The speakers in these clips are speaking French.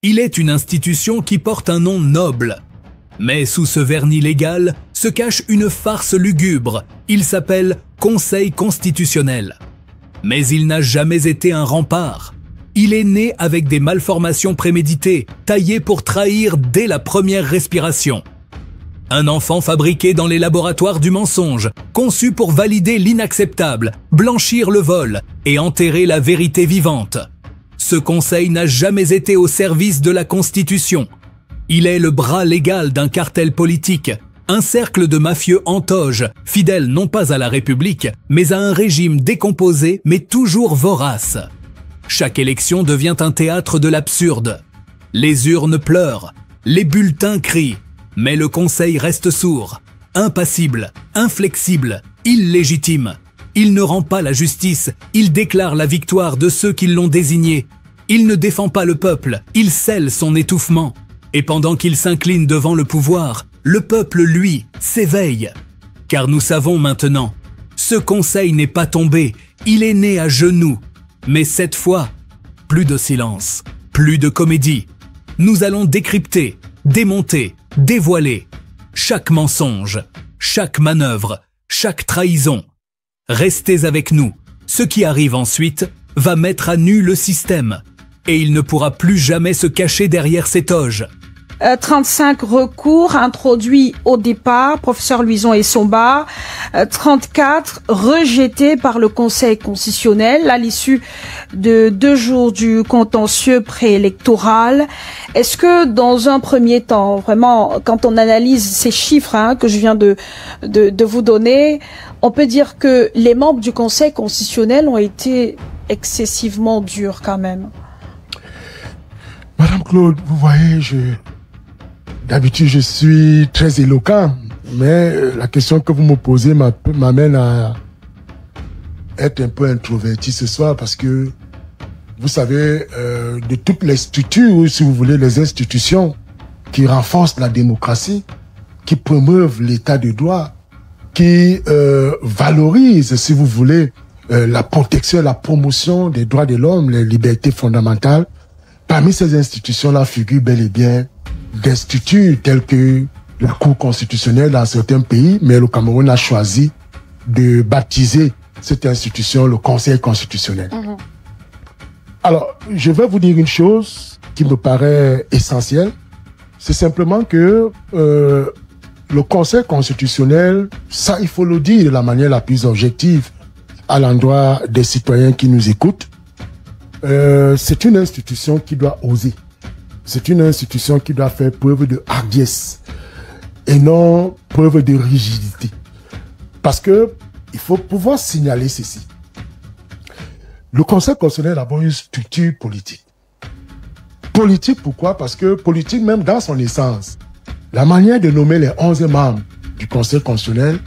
Il est une institution qui porte un nom noble. Mais sous ce vernis légal se cache une farce lugubre. Il s'appelle Conseil constitutionnel. Mais il n'a jamais été un rempart. Il est né avec des malformations préméditées, taillées pour trahir dès la première respiration. Un enfant fabriqué dans les laboratoires du mensonge, conçu pour valider l'inacceptable, blanchir le vol et enterrer la vérité vivante. Ce conseil n'a jamais été au service de la Constitution. Il est le bras légal d'un cartel politique, un cercle de mafieux en toge, fidèles non pas à la République, mais à un régime décomposé mais toujours vorace. Chaque élection devient un théâtre de l'absurde. Les urnes pleurent, les bulletins crient, mais le Conseil reste sourd, impassible, inflexible, illégitime. Il ne rend pas la justice, il déclare la victoire de ceux qui l'ont désigné. Il ne défend pas le peuple, il scelle son étouffement. Et pendant qu'il s'incline devant le pouvoir, le peuple, lui, s'éveille. Car nous savons maintenant, ce Conseil n'est pas tombé, il est né à genoux. Mais cette fois, plus de silence, plus de comédie. Nous allons décrypter, démonter, dévoiler chaque mensonge, chaque manœuvre, chaque trahison. Restez avec nous. Ce qui arrive ensuite va mettre à nu le système. Et il ne pourra plus jamais se cacher derrière ses toges. 35 recours introduits au départ, professeur Louison et Somba, 34 rejetés par le Conseil constitutionnel à l'issue de 2 jours du contentieux préélectoral. Est-ce que dans un premier temps, vraiment, quand on analyse ces chiffres que je viens de vous donner, on peut dire que les membres du Conseil constitutionnel ont été excessivement durs quand même? Madame Claude, vous voyez, d'habitude, je suis très éloquent, mais la question que vous me posez m'amène à être un peu introverti ce soir parce que, vous savez, de toutes les structures, ou si vous voulez, les institutions qui renforcent la démocratie, qui promeuvent l'état de droit, qui valorisent, si vous voulez, la protection, la promotion des droits de l'homme, les libertés fondamentales, parmi ces institutions-là figurent bel et bien d'instituts tels que la Cour constitutionnelle dans certains pays, mais le Cameroun a choisi de baptiser cette institution le Conseil constitutionnel. Alors, je vais vous dire une chose qui me paraît essentielle, c'est simplement que le Conseil constitutionnel, ça il faut le dire de la manière la plus objective à l'endroit des citoyens qui nous écoutent, c'est une institution qui doit oser. C'est une institution qui doit faire preuve de hardiesse et non preuve de rigidité. Parce que il faut pouvoir signaler ceci. Le Conseil constitutionnel a d'abord une structure politique. Politique pourquoi? Parce que politique même dans son essence. La manière de nommer les 11 membres du Conseil constitutionnel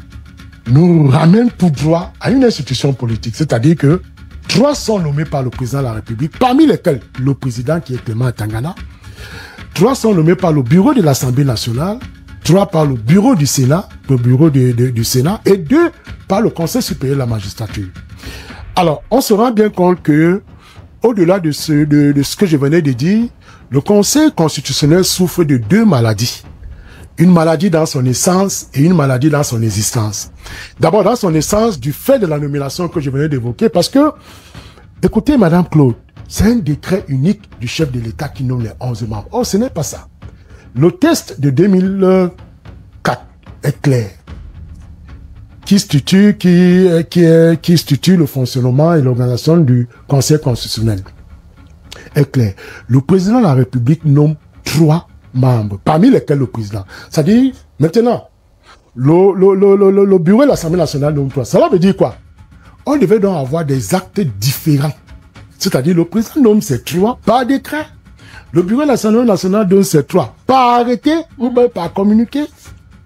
nous ramène tout droit à une institution politique. C'est-à-dire que 3 sont nommés par le président de la République, parmi lesquels le président qui est Clément Tangana. 3 sont nommés par le bureau de l'Assemblée nationale, 3 par le bureau du Sénat, du Sénat, et 2 par le Conseil supérieur de la magistrature. Alors, on se rend bien compte que, au-delà de ce que je venais de dire, le Conseil constitutionnel souffre de 2 maladies. Une maladie dans son essence et une maladie dans son existence. D'abord, dans son essence, du fait de la nomination que je venais d'évoquer, parce que, écoutez, Madame Claude, c'est un décret unique du chef de l'État qui nomme les 11 membres. Oh, ce n'est pas ça. Le test de 2004 est clair. Qui structure le fonctionnement et l'organisation du Conseil constitutionnel. Est clair. Le président de la République nomme 3 membres, parmi lesquels le président. C'est-à-dire, maintenant, le bureau de l'Assemblée nationale nomme 3. Cela veut dire quoi? On devait donc avoir des actes différents. C'est-à-dire, le président nomme ces 3 par décret. Le bureau de l'Assemblée nationale donne ces 3 par arrêté ou bien par communiqué.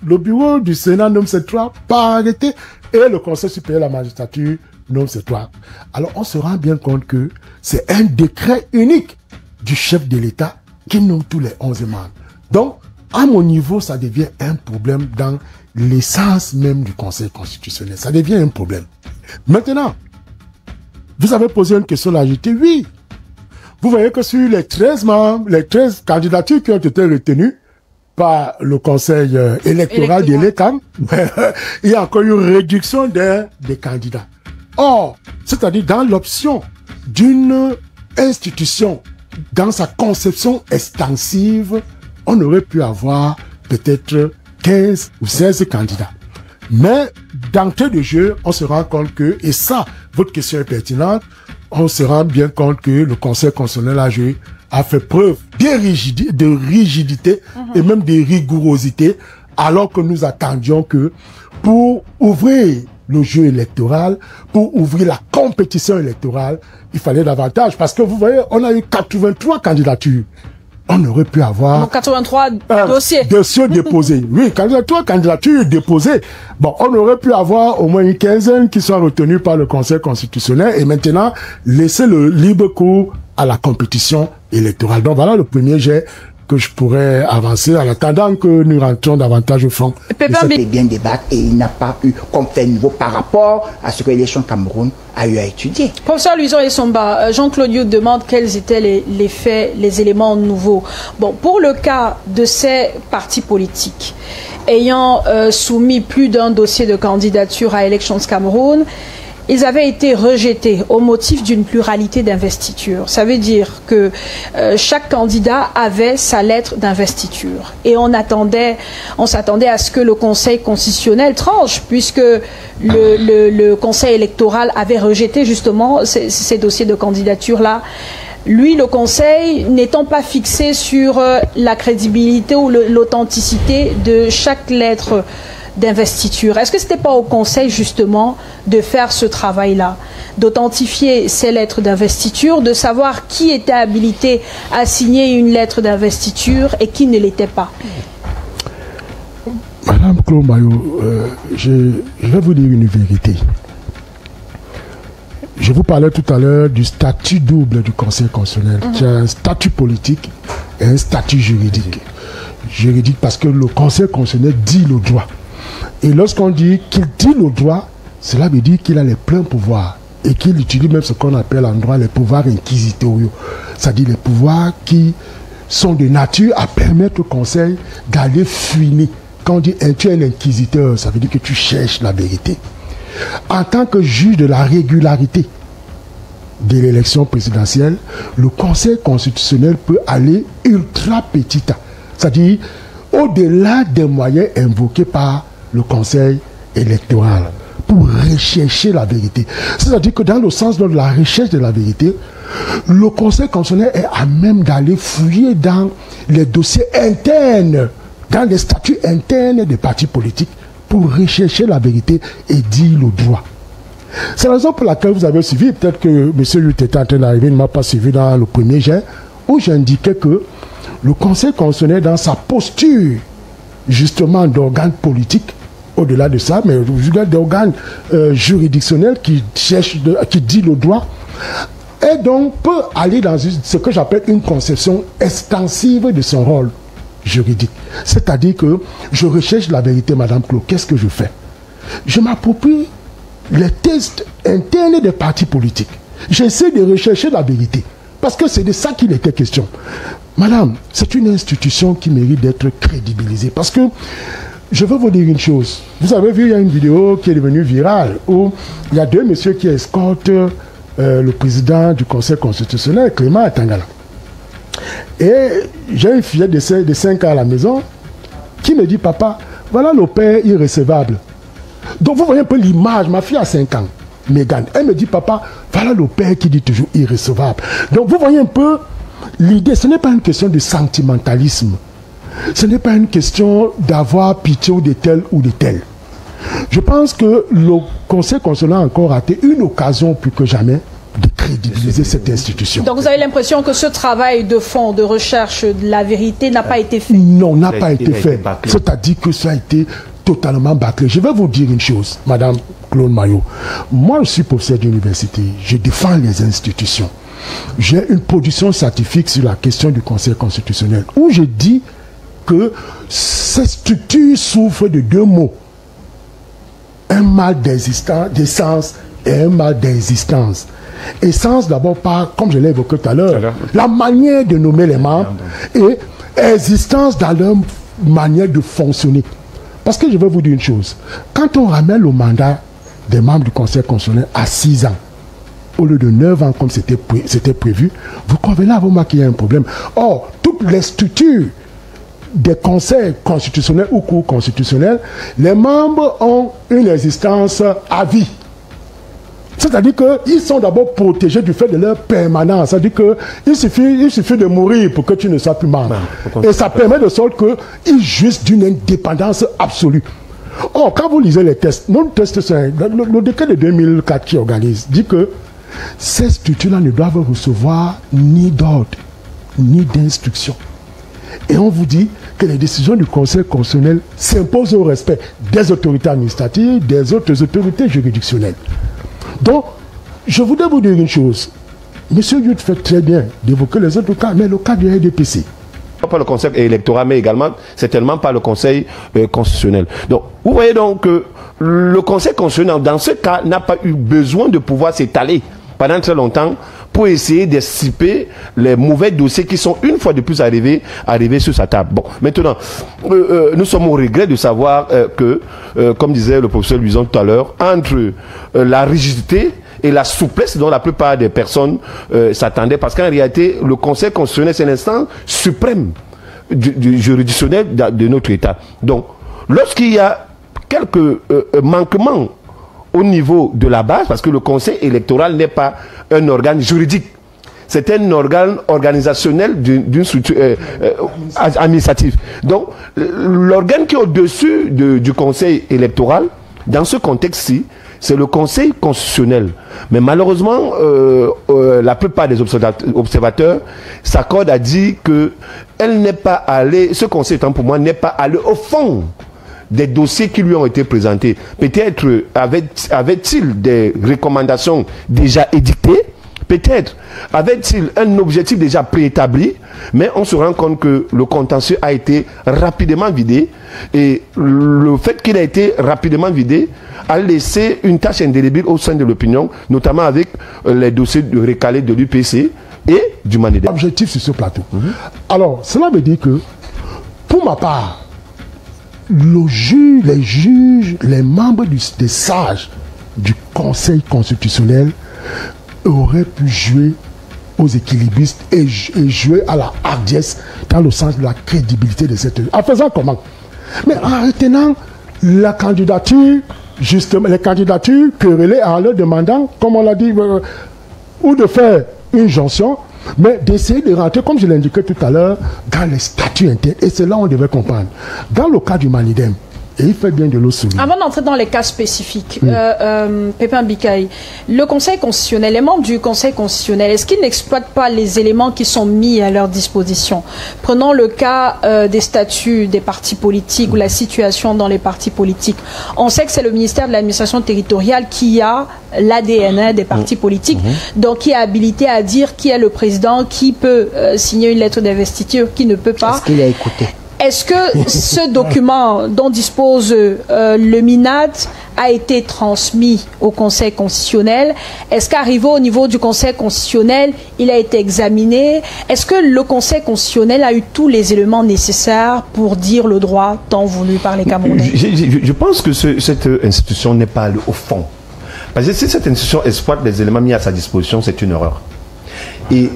Le bureau du Sénat nomme ces 3 par arrêté. Et le Conseil supérieur de la magistrature nomme ces 3. Alors, on se rend bien compte que c'est un décret unique du chef de l'État qui nomme tous les 11 membres. Donc, à mon niveau, ça devient un problème dans l'essence même du Conseil constitutionnel. Ça devient un problème. Maintenant, vous avez posé une question là, j'étais oui. vous voyez que sur les 13 membres, les 13 candidatures qui ont été retenues par le conseil électoral de l'ECAM, il y a encore une réduction des candidats. Or, c'est-à-dire dans l'option d'une institution, dans sa conception extensive, on aurait pu avoir peut-être 15 ou 16 candidats. Mais d'entrée de jeu, on se rend compte que, et ça, votre question est pertinente, on se rend bien compte que le Conseil constitutionnel a fait preuve de rigidité et même de rigourosité, alors que nous attendions que pour ouvrir le jeu électoral, pour ouvrir la compétition électorale, il fallait davantage. Parce que vous voyez, on a eu 83 candidatures. On aurait pu avoir... Donc 83 dossiers. Dossiers déposés. Oui, 83 candidatures déposées. Bon, on aurait pu avoir au moins une quinzaine qui soient retenues par le Conseil constitutionnel et maintenant laisser le libre cours à la compétition électorale. Donc voilà le premier jet que je pourrais avancer en attendant que nous rentrions davantage au fond. Il bien débattre et il n'a pas eu comme fait nouveau par rapport à ce que l'élection Cameroun a eu à étudier. Professeur Luison Essomba, Jean-Claude Youd demande quels étaient les faits, les éléments nouveaux. Bon, pour le cas de ces partis politiques ayant soumis plus d'un dossier de candidature à Elections Cameroun, ils avaient été rejetés au motif d'une pluralité d'investiture. Ça veut dire que chaque candidat avait sa lettre d'investiture. Et on s'attendait à ce que le Conseil constitutionnel tranche, puisque le Conseil électoral avait rejeté justement ces dossiers de candidature-là. Lui, le Conseil, n'étant pas fixé sur la crédibilité ou l'authenticité de chaque lettre d'investiture. Est-ce que ce n'était pas au Conseil justement de faire ce travail-là, d'authentifier ces lettres d'investiture, de savoir qui était habilité à signer une lettre d'investiture et qui ne l'était pas? Madame Claude Maillot, je vais vous dire une vérité. Je vous parlais tout à l'heure du statut double du Conseil constitutionnel. Il y a un statut politique et un statut juridique. Juridique parce que le Conseil constitutionnel dit le droit. Et lorsqu'on dit qu'il dit le droit, cela veut dire qu'il a les pleins pouvoirs et qu'il utilise même ce qu'on appelle en droit les pouvoirs inquisitoriaux. C'est-à-dire les pouvoirs qui sont de nature à permettre au Conseil d'aller fouiner. Quand on dit tu es un inquisiteur, ça veut dire que tu cherches la vérité. En tant que juge de la régularité de l'élection présidentielle, le Conseil constitutionnel peut aller ultra petit, c'est-à-dire au-delà des moyens invoqués par le Conseil électoral pour rechercher la vérité. C'est-à-dire que dans le sens de la recherche de la vérité, le Conseil constitutionnel est à même d'aller fouiller dans les dossiers internes, dans les statuts internes des partis politiques pour rechercher la vérité et dire le droit. C'est la raison pour laquelle vous avez suivi, peut-être que M. Youd était en train d'arriver, il ne m'a pas suivi dans le premier jet, où j'indiquais que le Conseil constitutionnel, dans sa posture justement d'organe politique, au-delà de ça, mais d'organe juridictionnel qui cherche, qui dit le droit, et donc peut aller dans ce que j'appelle une conception extensive de son rôle juridique. C'est-à-dire que je recherche la vérité, Madame Claude. Qu'est-ce que je fais? Je m'approprie les tests internes des partis politiques. J'essaie de rechercher la vérité. Parce que c'est de ça qu'il était question. Madame, c'est une institution qui mérite d'être crédibilisée. Parce que, je veux vous dire une chose. Vous avez vu, il y a une vidéo qui est devenue virale où il y a deux messieurs qui escortent le président du Conseil constitutionnel, Clément Atangala. Et j'ai une fillette de 5 ans à la maison qui me dit, papa, voilà le père irrécevable. Donc vous voyez un peu l'image, ma fille a 5 ans, Mégane. Elle me dit, papa, voilà le père qui dit toujours irrécevable. Donc vous voyez un peu l'idée, ce n'est pas une question de sentimentalisme. Ce n'est pas une question d'avoir pitié de tel ou de tel. Je pense que le Conseil constitutionnel a encore raté une occasion plus que jamais de crédibiliser cette institution. Donc vous avez l'impression que ce travail de fond, de recherche de la vérité n'a pas été fait? Non, n'a pas été fait. C'est-à-dire que ça a été totalement bâclé. Je vais vous dire une chose, Madame Claude Maillot. Moi, je suis professeur d'université. Je défends les institutions. J'ai une production scientifique sur la question du Conseil constitutionnel où je dis que cette structure souffre de deux mots. Un mal d'existence est un mal d'existence. Essence d'abord par, comme je l'ai évoqué tout à l'heure, la manière de nommer les membres et existence dans leur manière de fonctionner. Parce que je vais vous dire une chose. Quand on ramène le mandat des membres du Conseil constitutionnel à 6 ans, au lieu de 9 ans comme c'était prévu, vous convenez avec moi qu'il y a un problème. Or, toutes les structures des conseils constitutionnels ou cours constitutionnels, les membres ont une existence à vie. C'est-à-dire qu'ils sont d'abord protégés du fait de leur permanence. C'est-à-dire qu'il suffit de mourir pour que tu ne sois plus membre. Et ça permet de sorte qu'ils jouissent d'une indépendance absolue. Or, quand vous lisez les tests, le décret de 2004 qui organise dit que ces structures-là ne doivent recevoir ni d'ordre, ni d'instruction. Et on vous dit que les décisions du Conseil constitutionnel s'imposent au respect des autorités administratives, des autres autorités juridictionnelles. Donc, je voudrais vous dire une chose. Monsieur Youth fait très bien d'évoquer les autres cas, mais le cas du RDPC. Pas le Conseil électoral, mais également, certainement pas le Conseil constitutionnel. Donc, vous voyez donc que le Conseil constitutionnel, dans ce cas, n'a pas eu besoin de pouvoir s'étaler pendant très longtemps pour essayer d'estiper les mauvais dossiers qui sont une fois de plus arrivés sur sa table. Bon, maintenant, nous sommes au regret de savoir que, comme disait le professeur Luison tout à l'heure, entre la rigidité et la souplesse dont la plupart des personnes s'attendaient, parce qu'en réalité, le Conseil constitutionnel, c'est l'instance suprême du juridictionnel de notre État. Donc, lorsqu'il y a quelques manquements au niveau de la base, parce que le Conseil électoral n'est pas un organe juridique, c'est un organe organisationnel d'une structure administrative. Donc, l'organe qui est au-dessus du Conseil électoral, dans ce contexte-ci, c'est le Conseil constitutionnel. Mais malheureusement, la plupart des observateurs s'accordent à dire que elle n'est pas allée, ce Conseil, pour moi, n'est pas allé au fond des dossiers qui lui ont été présentés. Peut-être avait-il des recommandations déjà édictées, peut-être avait-il un objectif déjà préétabli, mais on se rend compte que le contentieux a été rapidement vidé, et le fait qu'il a été rapidement vidé a laissé une tâche indélébile au sein de l'opinion, notamment avec les dossiers de recalés de l'UPC et du Manidem. Objectif sur ce plateau. Alors, cela veut dire que, pour ma part, les juges, les membres des sages du Conseil constitutionnel auraient pu jouer aux équilibristes et jouer à la hardiesse dans le sens de la crédibilité de cette... En faisant comment? Mais en retenant la candidature, justement, les candidatures querellées en leur demandant, comme on l'a dit, ou de faire une jonction, mais d'essayer de rentrer, comme je l'indiquais tout à l'heure, dans les statuts internes. Et c'est là où on devait comprendre. Dans le cas du Manidem, et il fait bien de le souligner. Avant d'entrer dans les cas spécifiques, Pépin Bikaï, le Conseil constitutionnel, les membres du Conseil constitutionnel, est-ce qu'ils n'exploitent pas les éléments qui sont mis à leur disposition? Prenons le cas des statuts des partis politiques ou la situation dans les partis politiques. On sait que c'est le ministère de l'administration territoriale qui a l'ADN des partis politiques, donc qui est habilité à dire qui est le président, qui peut signer une lettre d'investiture, qui ne peut pas. Est-ce qu'il a écouté? Est-ce que ce document dont dispose le MINAT a été transmis au Conseil constitutionnel? Est-ce qu'arrivé au niveau du Conseil constitutionnel, il a été examiné? Est-ce que le Conseil constitutionnel a eu tous les éléments nécessaires pour dire le droit tant voulu par les Camerounais? Je pense que cette institution n'est pas allée au fond. Parce que si cette institution exploite les éléments mis à sa disposition, c'est une erreur. Et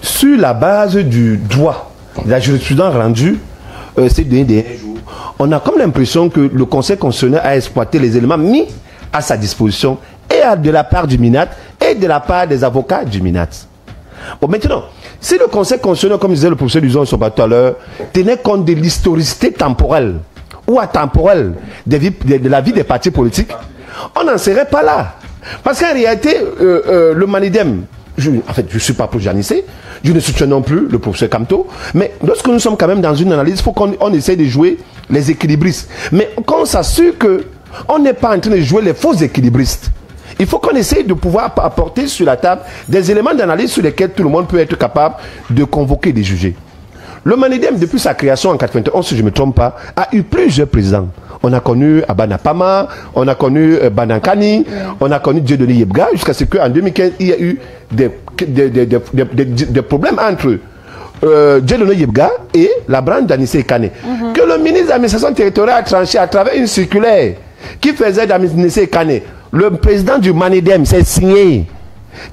sur la base du droit, de la jurisprudence rendue, ces derniers jours, on a comme l'impression que le Conseil constitutionnel a exploité les éléments mis à sa disposition, et de la part du MINAT et de la part des avocats du MINAT. Bon, maintenant, si le Conseil constitutionnel, comme disait le professeur Luison tout à l'heure, tenait compte de l'historicité temporelle ou atemporelle de la vie des partis politiques, on n'en serait pas là. Parce qu'en réalité, le Manidem, je ne suis pas pour Janissé, je ne soutiens non plus le professeur Kamto, mais lorsque nous sommes quand même dans une analyse, il faut qu'on essaye de jouer les équilibristes. Mais qu'on s'assure qu'on n'est pas en train de jouer les faux équilibristes. Il faut qu'on essaye de pouvoir apporter sur la table des éléments d'analyse sur lesquels tout le monde peut être capable de convoquer des jugés. Le Manidem, depuis sa création en 1991, si je ne me trompe pas, a eu plusieurs présidents. On a connu Abanapama, on a connu Banankani, on a connu Dieudonné Yebga, jusqu'à ce qu'en 2015, il y a eu des problèmes entre Dieudonné Yebga et la branche d'Anissé Kane. Que le ministre de l'administration territoriale a tranché à travers une circulaire qui faisait d'Anissé Kane. Le président du Manidem s'est signé.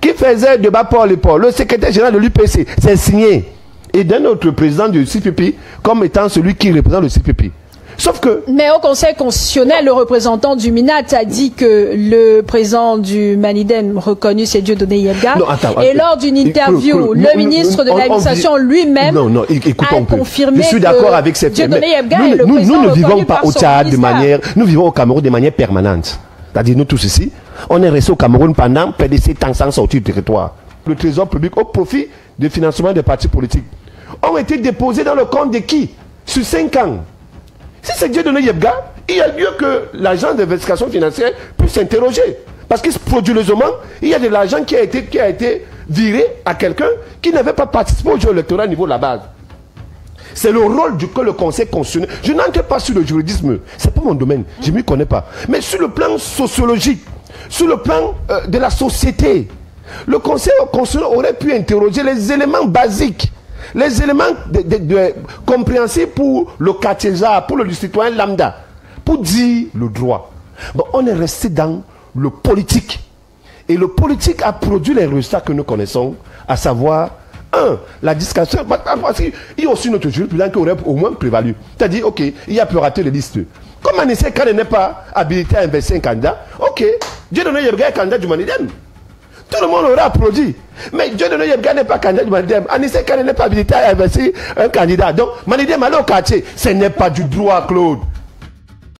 Qui faisait de Bapor le secrétaire général de l'UPC s'est signé. Et d'un autre président du CPP comme étant celui qui représente le CPP. Sauf que... Mais au Conseil constitutionnel, le représentant du MINAT a dit que le président du Manidem reconnu, c'est Dieudonné Yebga. Et lors d'une interview, le ministre de l'administration lui-même a confirmé je suis d'accord avec cette... Dieudonné Yebga est le Nous président ne vivons pas au Tchad de manière... Nous vivons au Cameroun de manière permanente. C'est-à-dire nous tous ici, on est resté au Cameroun pendant près de 7 ans sans sortir du territoire. Le trésor public au profit du financement des partis politiques ont été déposés dans le compte de qui? Sur 5 ans. Si c'est Dieudonné Yebga, il y a lieu que l'agence d'investigation financière puisse s'interroger. Parce que frauduleusement, il y a de l'argent qui a été viré à quelqu'un qui n'avait pas participé au jeu électoral au niveau de la base. C'est le rôle que le Conseil constitutionnel... Je n'entre pas sur le juridisme, ce n'est pas mon domaine, je ne m'y connais pas. Mais sur le plan sociologique, sur le plan de la société, le Conseil constitutionnel aurait pu interroger les éléments basiques. Les éléments compréhensibles pour le quartier-genre, pour le citoyen lambda, pour dire le droit. Bon, on est resté dans le politique. Et le politique a produit les résultats que nous connaissons, à savoir, la discussion. Il y a aussi notre jurisprudence qui aurait au moins prévalu. C'est-à-dire, ok, il y a pu rater les listes. Comme Anissé Kane n'est pas habilité à investir un candidat, ok, Dieudonné Yebga est candidat du Manidem. Tout le monde aurait applaudi. Mais Dieudonné Yebga n'est pas candidat du Manidem. Anissé Kane n'est pas habilité à investir un candidat. Donc, Manidem allait au quartier. Ce n'est pas du droit, Claude.